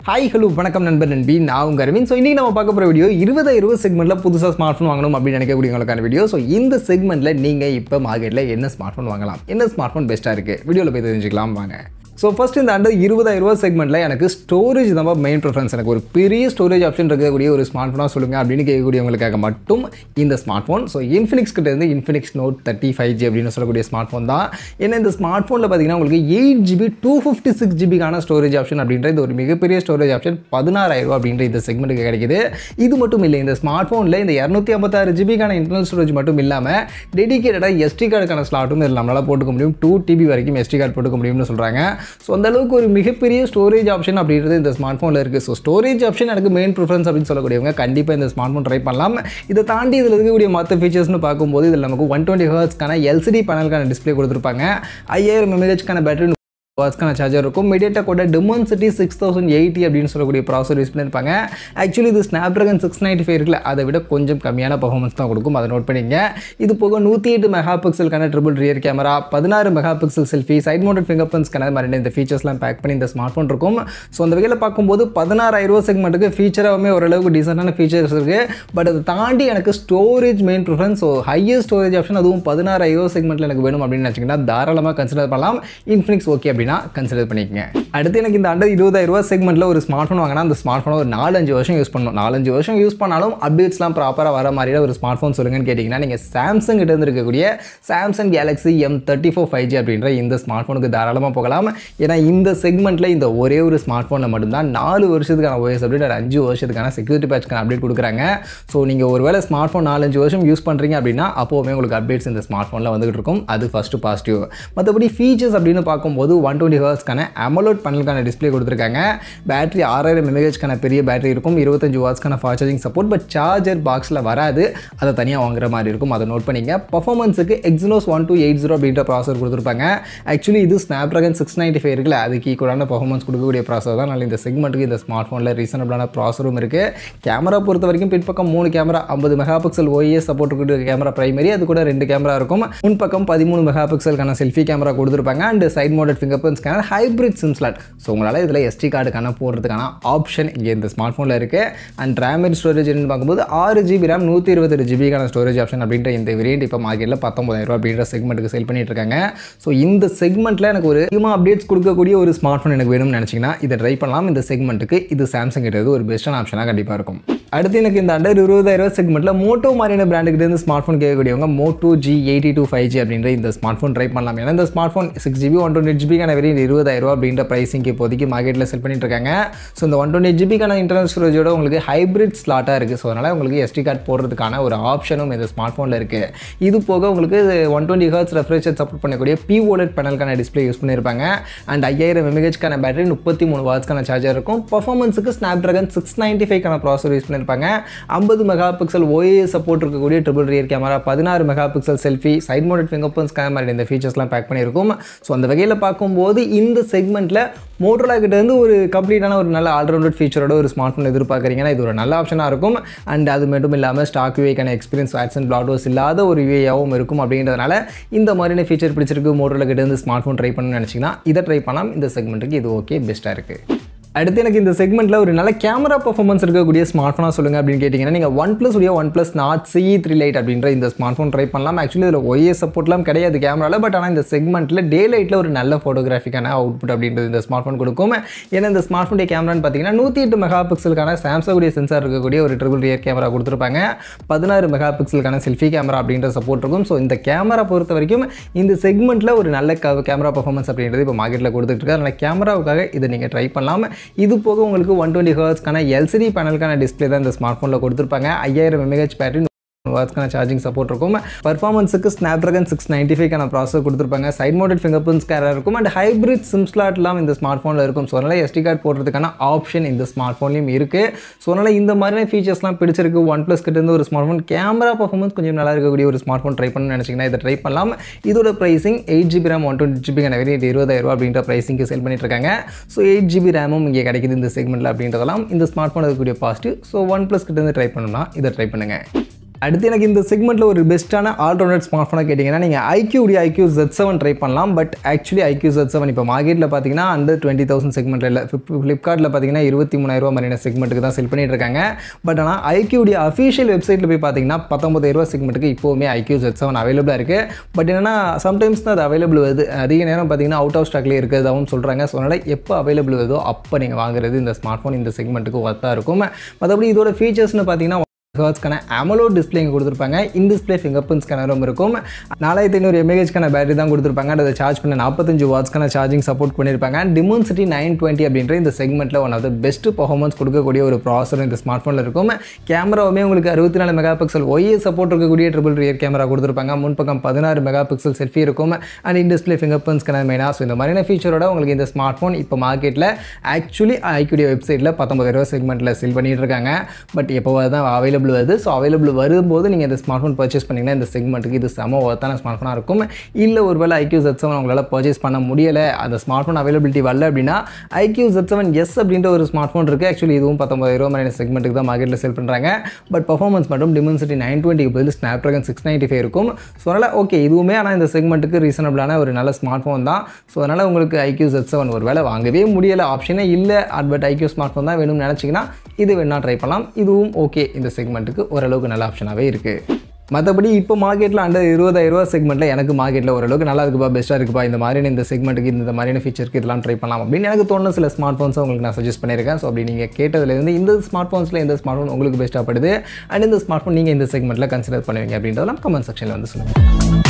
Hi, hello, வணக்கம் நண்பர் நண்பி நான் உங்க அரவிந்த். ஸோ இன்னைக்கு நம்ம பார்க்க போகிற வீடியோ 2020 செக்மெண்ட்டில் புதுசாக ஸ்மார்ட் ஃபோன் வாங்கணும் அப்படின்னு நினைக்கக்கூடியவங்களுக்கான வீடியோ. ஸோ இந்த செக்மெண்ட்டில் நீங்கள் இப்போ மார்க்கெட்டில் என்ன ஸ்மார்ட் ஃபோன் வாங்கலாம், என்ன ஸ்மார்ட் ஃபோன் பெஸ்ட்டாக இருக்குது, வீடியோவில் போய் தெரிஞ்சுக்கலாம் வாங்க. ஸோ ஃபஸ்ட் இந்த அண்டர் 20,000 செக்மெண்ட்டில் எனக்கு ஸ்டோரேஜ் தான் மெயின் ப்ரிஃபரன்ஸ். எனக்கு ஒரு பெரிய ஸ்டோரேஜ் ஆப்ஷன் இருக்கக்கூடிய ஒரு ஸ்மார்ட் ஃபோனாக சொல்லுங்கள் அப்படின்னு கேட்கக்கூடியவங்களுக்காக மட்டும் இந்த ஸ்மார்ட் ஃபோன். ஸோ இன்ஃபினிக்ஸ் கிட்ட இருந்து இன்ஃபினிக்ஸ் நோட் 30 5G அப்படின்னு சொல்லக்கூடிய ஸ்மார்ட் ஃபோன் தான். ஏன்னா இந்த ஸ்மார்ட் ஃபோனில் பார்த்தீங்கன்னா உங்களுக்கு 8GB 256GB ஸ்டோரேஜ் ஆப்ஷன் அப்படின்ற இது ஒரு மிகப்பெரிய ஸ்டோரேஜ் ஆப்ஷன் 16,000 அப்படின்ற இந்த செக்மெண்ட்டுக்கு கிடைக்குது. இது மட்டும் இல்லை, இந்த ஸ்மார்ட் ஃபோனில் இந்த 256GB இன்டர்னல் ஸ்டோரேஜ் மட்டும் இல்லாமல் டெடிகேட்டடாக SD கார்டுக்கான ஸ்லாட்டும் இதில் நம்மளால் போட்டுக்க முடியும். 2TB வரைக்கும் SD கார்டு போட்டுக்க முடியும்னு சொல்கிறாங்க. ஸோ அந்த அளவுக்கு ஒரு மிகப்பெரிய ஸ்டோரேஜ் ஆப்ஷன் அப்படின்றது இந்த ஸ்மார்ட் ஃபோனில் இருக்குது. ஸோ ஸ்டோரேஜ் ஆப்ஷன் எனக்கு மெயின் ப்ரிஃபரன்ஸ் அப்படின்னு சொல்லக்கூடியவங்க கண்டிப்பாக இந்த ஸ்மார்ட் ஃபோன் ட்ரை பண்ணலாம். இதை தாண்டி இதில் இருக்கக்கூடிய மற்ற ஃபீச்சர்ஸ்னு பார்க்கும்போது இதில் நமக்கு 120 Hz LCD பேனலுக்கான டிஸ்பிளே கொடுத்துருப்பாங்க. 5000 mAh பேட்டரி வாட்ஸ்க்கான சார்ஜர் இருக்கும். மீடியாடெக்கோட Dimensity 6080 அப்படின்னு சொல்லக்கூடிய ப்ராசஸர் யூஸ் பண்ணியிருப்பாங்க. ஆக்சுவலி இது Snapdragon 695 இருக்குல்ல, அதை விட கொஞ்சம் கம்மியான பர்ஃபார்மன்ஸ் தான் கொடுக்கும், அதை நோட் பண்ணிங்க. இது போக 108 மெகாபிக்சலுக்கான triple rear camera, 16 megapixel selfie, side mounted finger print scanner மாதிரி இந்த ஃபீச்சர்ஸ்லாம் பேக் பண்ணி இந்த ஸ்மார்ட் ஃபோன் இருக்கும். ஸோ அந்த வகையில் பார்க்கும்போது 16,000 செக்மெண்ட்டுக்கு ஃபீச்சராகவே ஓரளவுக்கு டீசெண்டான ஃபீச்சர்ஸ் இருக்குது. பட் அதை தாண்டி எனக்கு storage main preference. So highest storage option அதுவும் 16,000 செக்மெண்ட்டில் எனக்கு வேணும் அப்படின்னு நினச்சிங்கன்னா தாராளமாக கன்சிடர் பண்ணலாம். இன்ஃபினிக்ஸ் ஓகே அப்படின்னா கன்சிடர் பண்ணிக்கங்க. அடுத்து எனக்கு இந்த அண்டர் 20,000 செக்மெண்ட்டில் ஒரு ஸ்மார்ட் ஃபோன் வாங்கினா அந்த ஸ்மார்ட் ஃபோனை ஒரு 4-5 வருஷம் யூஸ் பண்ணணும். 4-5 வருஷம் யூஸ் பண்ணாலும் அப்டேட்ஸ்லாம் ப்ராப்பராக வர மாதிரியான ஒரு ஸ்மார்ட் ஃபோன் சொல்லுங்கன்னு கேட்டிங்கன்னா நீங்கள் சாம்சங் கிட்ட இருந்து இருக்கக்கூடிய சாம்சங் கேலக்ஸி M34 5G அப்படின்ற இந்த ஸ்மார்ட் ஃபோனுக்கு தாராளமாக போகலாம். ஏன்னா இந்த செக்மெண்ட்டில் இந்த ஒரே ஒரு ஸ்மார்ட் ஃபோனில் மட்டும்தான் 4 வருஷத்துக்கான OS அப்டேட், 5 வருஷத்துக்கான செக்யூரிட்டி பேட்ச்க்கான அப்டேட் கொடுக்குறாங்க. ஸோ நீங்கள் ஒருவேளை ஸ்மார்ட் ஃபோன் 4-5 வருஷம் யூஸ் பண்ணுறீங்க அப்படின்னா அப்போவுமே உங்களுக்கு அப்டேட்ஸ் இந்த ஸ்மார்ட் ஃபோனில் வந்துகிட்டு இருக்கும். அது ஃபஸ்ட்டு பாசிட்டிவ். மற்றபடி ஃபீச்சர்ஸ் அப்படின்னு பார்க்கும்போது 120 Hz AMOLED பேனலுக்கான டிஸ்பிளே கொடுத்துருக்காங்க. பேட்டரி 6000 mAh பெரிய பேட்டரி இருக்கும். 25 வாட்ஸ்க்கான fast charging support. But charger பாக்ஸில் வராது, அதை தனியாக வாங்குற மாதிரி இருக்கும், அதை நோட் பண்ணிங்க. பர்ஃபார்மன்ஸுக்கு Exynos 1280 அப்படின்ற ப்ராசஸர் கொடுத்துருப்பாங்க. ஆக்சுவலி இது Snapdragon 695 இருக்குல்ல, அதுக்கு ஈக்குவலான பர்ஃபார்மன்ஸ் கொடுக்கக்கூடிய ப்ராசஸர் தான். இந்த செக்மெண்ட்டுக்கு இந்த ஸ்மார்ட் ஃபோனில் ரீசனபிளான ப்ராசஸரும் இருக்குது. கேமரா பொறுத்த வரைக்கும் பின்பக்கம் 3 கேமரா, 50 மெகாபிக்சல் OIS சப்போர்ட் கொடுக்குற கேமரா பிரைமரி, அது கூட 2 கேமரா இருக்கும். முன்பக்கம் 13 மெகாபிக்சலுக்கான செல்ஃபி கேமரா கொடுத்துருப்பாங்க. And side mounted finger print scanner, hybrid SIM slot. So உங்களால் இதில் SD கார்டுக்கான போடுறதுக்கான ஆப்ஷன் இங்கே இந்த ஸ்மார்ட் ஃபோனில் இருக்குது. அண்ட் ரேம் அண்ட் ஸ்டோரேஜ் என்னன்னு பார்க்கும்போது 6GB RAM 128GB storage option அப்படின்ற இந்த வேரியண்ட் இப்போ மார்க்கெட்டில் 19,000 அப்படின்ற செக்மெண்ட்டுக்கு சேல் பண்ணிட்டு இருக்காங்க. ஸோ இந்த செக்மெண்ட்டில் எனக்கு ஒரு அதிகமாக அப்டேட்ஸ் கொடுக்கக்கூடிய ஒரு ஸ்மார்ட் ஃபோன் எனக்கு வேணும்னு நினச்சிங்கன்னா இதை ட்ரை பண்ணலாம். இந்த செக்மெண்ட்டுக்கு இது சாம்சங் கிட்ட ஒரு பெஸ்ட்டான ஆப்ஷனாக கண்டிப்பாக இருக்கும். அடுத்து எனக்கு இந்த அண்டர் 20,000 செக்மெண்ட்டில் மோட்டோ மாதிரியான பிராண்டுக்கிட்ட இருந்து smart phone கேட்கக்கூடியவங்க Moto G82 5G அப்படின்ற இந்த ஸ்மார்ட் ஃபோன் ட்ரை பண்ணலாம். ஏன்னா இந்த smart phone 6GB 128GB variant 20,000 அப்படின்ற ப்ரைஸிங்க்கு இப்போதைக்கு மார்க்கெட்டில் செல் பண்ணிட்டு இருக்காங்க. ஸோ இந்த 128GB இன்டர்னல் ஸ்டோரேஜோட உங்களுக்கு ஹைப்ரிட் ஸ்லாட்டாக இருக்குது. ஸோ அதனால் உங்களுக்கு SD கார்டு போடுறதுக்கான ஒரு ஆப்ஷனும் இந்த ஸ்மார்ட் ஃபோனில் இருக்குது. இது போக உங்களுக்கு 120 Hz ரெஃப்ரெஷ் ரேட் சப்போர்ட் பண்ணக்கூடிய POLED பேனலுக்கான டிஸ்பிளே யூஸ் பண்ணியிருப்பாங்க. அண்ட் 5000 mAh பேட்டரி, 33 வாட்ஸ்க்கான சார்ஜர் இருக்கும். பர்ஃபார்மன்ஸுக்கு Snapdragon 695 ப்ராசஸர் யூஸ் பண்ணியிருப்பாங்க. 50 மெகாபிக்சல் OIS சப்போர்ட் இருக்கக்கூடிய triple rear camera, 16 megapixel selfie, side mounted finger print scanner மாதிரி இந்த ஃபீச்சர்ஸ்லாம் பேக் பண்ணியிருக்கும். ஸோ அந்த வகையில் பார்க்கும்போது இந்த செக்மெண்ட்டில் மோட்டோரோலா கிட்ட இருந்து ஒரு கம்ப்ளீட்டான ஒரு நல்ல ஆல்ரவுண்டட் ஃபீச்சரோட ஒரு ஸ்மார்ட் ஃபோன் எதிர்பார்க்குறீங்கன்னா இது ஒரு நல்ல ஆப்ஷனாக இருக்கும். அண்ட் அது மட்டும் இல்லாமல் ஸ்டாக் யூஐக்கான எக்ஸ்பீரியன்ஸ் ஆட்ஸ் அண்ட் ப்ளாட்வோஸ் இல்லாத ஒரு யூஐயாகவும் இருக்கும். அப்படின்றதுனால இந்த மாதிரியான ஃபீச்சர் பிடிச்சிருக்கு, மோட்டோரோலா கிட்ட இருந்து ஸ்மார்ட் ஃபோன் ட்ரை பண்ணணும்னு நினச்சிங்கன்னா இதை ட்ரை பண்ணலாம். இந்த செக்மெண்ட்டுக்கு இது ஓகே, பெஸ்ட்டாக இருக்குது. அடுத்து எனக்கு இந்த செக்மெண்ட்டில் ஒரு நல்ல கேமரா பர்ஃபார்மன்ஸ் இருக்கக்கூடிய ஸ்மார்ட் ஃபோனாக சொல்லுங்கள் அப்படின்னு கேட்டிங்கன்னா நீங்கள் OnePlus Nord CE3 Lite அப்படின்ற இந்த ஸ்மார்ட் ஃபோன் ட்ரை பண்ணலாம். ஆக்சுவலி இதில் OIS சப்போர்ட்லாம் கிடையாது கேமராவில். பட் ஆனால் இந்த செக்மெண்ட்டில் டே லைட்டில் ஒரு நல்ல ஃபோட்டோகிராஃபிக்கான அவுட்புட் அப்படின்றது இந்த ஸ்மார்ட் ஃபோன் கொடுக்கும். ஏன்னா இந்த ஸ்மார்ட் ஃபோனுடைய கேமரான்னு பார்த்தீங்கன்னா 108 மெகாபிக்சலுக்கான சாம்சங்குடைய சென்சார் இருக்கக்கூடிய ஒரு ட்ரிபிள் ரியர் கேமரா கொடுத்துருப்பாங்க. 16 மெகாபிக்சலுக்கான செல்ஃபி கேமரா அப்படின்ற சப்போர்ட் இருக்கும். ஸோ இந்த கேமரா பொறுத்த வரைக்கும் இந்த செக்மெண்ட்டில் ஒரு நல்ல கேமரா பர்ஃபார்மன்ஸ் அப்படின்றது இப்போ மார்க்கெட்டில் கொடுத்துட்டு இருக்கு. அதனால் கேமராவுக்காக இதை நீங்கள் ட்ரை பண்ணலாம். இது போக உங்களுக்கு 120 Hz LCD பேனலுக்கான டிஸ்பிளே தான் இந்த ஸ்மார்ட் ஃபோனில் கொடுத்துருப்பாங்க. 5000 mAh பேட்டரி, வாட்ஸ்க்கான சார்ஜிங் சப்போர்ட் இருக்கும். பர்ஃபார்மன்ஸுக்கு Snapdragon 695 ப்ராசஸர் கொடுத்துருப்பாங்க. Side mounted finger print scanner இருக்கும். அண்ட் ஹைப்ரிட் சிம் ஸ்லாட்லாம் இந்த ஸ்மார்ட் ஃபோனில் இருக்கும். ஸோ அதனால் SD கார்டு போடுறதுக்கான ஆப்ஷன் இந்த ஸ்மார்ட் ஃபோன்லையும் இருக்குது. ஸோ அதனால் இந்த மாதிரியான ஃபீச்சர்ஸ்லாம் பிடிச்சிருக்கு. OnePlus கிட்ட இருந்து ஒரு ஸ்மார்ட் ஃபோன் கேமரா பர்ஃபார்மன்ஸ் கொஞ்சம் நல்லா இருக்கக்கூடிய ஒரு ஸ்மார்ட் ஃபோன் ட்ரை பண்ணணும்னு நினச்சிங்கன்னா இதை ட்ரை பண்ணலாம். இதோட pricing 8GB RAM 128GB variant 20,000 அப்படின்ற ப்ரைஸிங்க்கு சேல் பண்ணிட்டு இருக்காங்க. ஸோ 8GB ரேமும் இங்கே கிடைக்குது இந்த செக்மெண்ட்டில் அப்படின்றதெல்லாம் இந்த ஸ்மார்ட் ஃபோன் இருக்கக்கூடிய பாசிட்டிவ். ஸோ OnePlus கிட்ட இருந்து ட்ரை பண்ணணும்னா இதை ட்ரை பண்ணுங்கள். அடுத்து எனக்கு இந்த செக்மெண்ட்டில் ஒரு பெஸ்ட்டான ஆல்ரவுண்டட் ஸ்மார்ட் ஃபோனாக கேட்டிங்கன்னா நீங்கள் iQoo Z7 ட்ரை பண்ணலாம். பட் ஆக்சுவலி iQoo Z7 இப்போ மார்க்கெட்டில் பார்த்தீங்கன்னா அண்டர் 20,000 செக்மெண்ட்டில் இல்லை. ஃப்ளிப்கார்ட்டில் பார்த்தீங்கன்னா 23,000 மாதிரியான செக்மெண்ட்டுக்கு தான் செல் பண்ணிட்டு இருக்காங்க. பட் ஆனால் iQoo அஃபிஷியல் வெப்சைட்டில் போய் பார்த்தீங்கன்னா 19,000 செக்மெண்ட்டுக்கு இப்போவுமே iQoo Z7 அவைலபிளாக இருக்குது. பட் என்னன்னா சம்டைம்ஸ் தான் அது அவைலபிள் வருது. அதிக நேரம் பார்த்தீங்கன்னா அவுட் ஆஃப் ஸ்டாக்லேயே இருக்கிறதாகவும் சொல்கிறாங்க. ஸோ அதனால் எப்போ அவைலபிள் வருதோ அப்போ நீங்கள் வாங்குறது இந்த ஸ்மார்ட் ஃபோன் இந்த செக்மெண்ட்டுக்கு ஒர்த்தாக இருக்கும். மற்றபடி இதோட ஃபீச்சர்ஸ்னு பார்த்தீங்கன்னா ஹர்ட்ஸ்க்கான AMOLED டிஸ்பிளே கொடுத்துருப்பாங்க. இன் டிஸ்பிளே ஃபிங்கர் பிரிண்ட் ஸ்கேனரும் இருக்கும். 4500 mAhக்கான பேட்டரி தான் கொடுத்துருப்பாங்க. அதை சார்ஜ் பண்ண 45 வாட்ஸ்க்கான சார்ஜிங் சப்போர்ட் பண்ணியிருப்பாங்க. Dimensity 920 அப்படின்ற இந்த செக்மெண்ட்டில் one of the best performance கொடுக்கக்கூடிய ஒரு ப்ராசர் இந்த ஸ்மார்ட் ஃபோனில் இருக்கும். கேமராவுமே உங்களுக்கு 64 மெகாபிக்சல் OIS சப்போர்ட் இருக்கக்கூடிய ட்ரிபிள் ரியர் கேமரா கொடுத்துருப்பாங்க. முன்பக்கம் 16 மெகாபிக்சல் செல்ஃபி இருக்கும். And in display finger print scanner மெயினாக. ஸோ இந்த மாதிரியான ஃபீச்சரோட உங்களுக்கு இந்த ஸ்மார்ட் ஃபோன் இப்போ மார்க்கெட்டில் ஆக்சுவலி iQoo வெப்சைட்டில் 19,000 செக்மெண்ட்டில் செல் பண்ணிட்டு இருக்காங்க. பட் எப்போ தான் அவைலபிள் வருது. ஸோ அவைலபிள் வரும்போது நீங்கள் இந்த ஸ்மார்ட் ஃபோன் பர்ச்சேஸ் பண்ணிங்கன்னா இந்த செக்மெண்ட்டுக்கு இது செம ஒர்த்தான ஸ்மார்ட் ஃபோனாக இருக்கும். இல்லை ஒருவேளை iQoo Z7 உங்களால் பர்ச்சேஸ் பண்ண முடியலை, அந்த ஸ்மார்ட் ஃபோன் அவைலபிலிட்டி வரல அப்படின்னா iQoo Z7S அப்படின்ற ஒரு ஸ்மார்ட் ஃபோன் இருக்குது. ஆக்சுவலி இதுவும் 19,000 மாதிரியான செக்மெண்ட்டுக்கு தான் மார்க்கெட்டில் செல் பண்ணுறாங்க. பட் பர்ஃபார்மன்ஸ் மட்டும் Dimensity 920 பதில் Snapdragon 695 இருக்கும். ஸோ அதனால் ஓகே இதுவுமே ஆனால் இந்த செக்மெண்ட்டுக்கு ரீசனபிளான ஒரு நல்ல ஸ்மார்ட் ஃபோன் தான். ஸோ அதனால் உங்களுக்கு iQoo Z7 ஒரு வேளை வாங்கவே முடியலை, ஆப்ஷனே இல்லை, பட் iQoo ஸ்மார்ட் ஃபோன் தான் வேணும்னு நினச்சிங்கன்னா இது வேணால் ட்ரை பண்ணலாம். இதுவும் ஓகே இந்த செக்மெண்ட்டுக்கு ஓரளவுக்கு நல்ல ஆப்ஷனாகவே இருக்குது. மற்றபடி இப்போ மார்க்கெட்டில் அண்டர் 20,000 செக்மெண்ட்டில் எனக்கு மார்க்கெட்டில் ஓரளவுக்கு நல்லா இருக்குப்பா, பெஸ்ட்டாக இருக்குப்பா, இந்த மாதிரியான இந்த செக்மெண்ட்டுக்கு இந்த மாதிரியான ஃபீச்சருக்கு இதெல்லாம் ட்ரை பண்ணலாம் அப்படின்னு எனக்கு தோணுன சில ஸ்மார்ட் ஃபோன்ஸை உங்களுக்கு நான் சஜஸ்ட் பண்ணியிருக்கேன். ஸோ அப்படி நீங்கள் கேட்டதுலேருந்து இந்த ஸ்மார்ட் ஃபோன்ஸில் எந்த ஸ்மார்ட் ஃபோன் உங்களுக்கு பெஸ்ட்டாக படுது அண்ட் இந்த ஸ்மார்ட் ஃபோன் நீங்கள் இந்த செக்மெண்ட்டில் கன்சிடர் பண்ணுவீங்க அப்படின்றதெல்லாம் கமெண்ட் செக்ஷனில் வந்து சொல்லுங்கள்.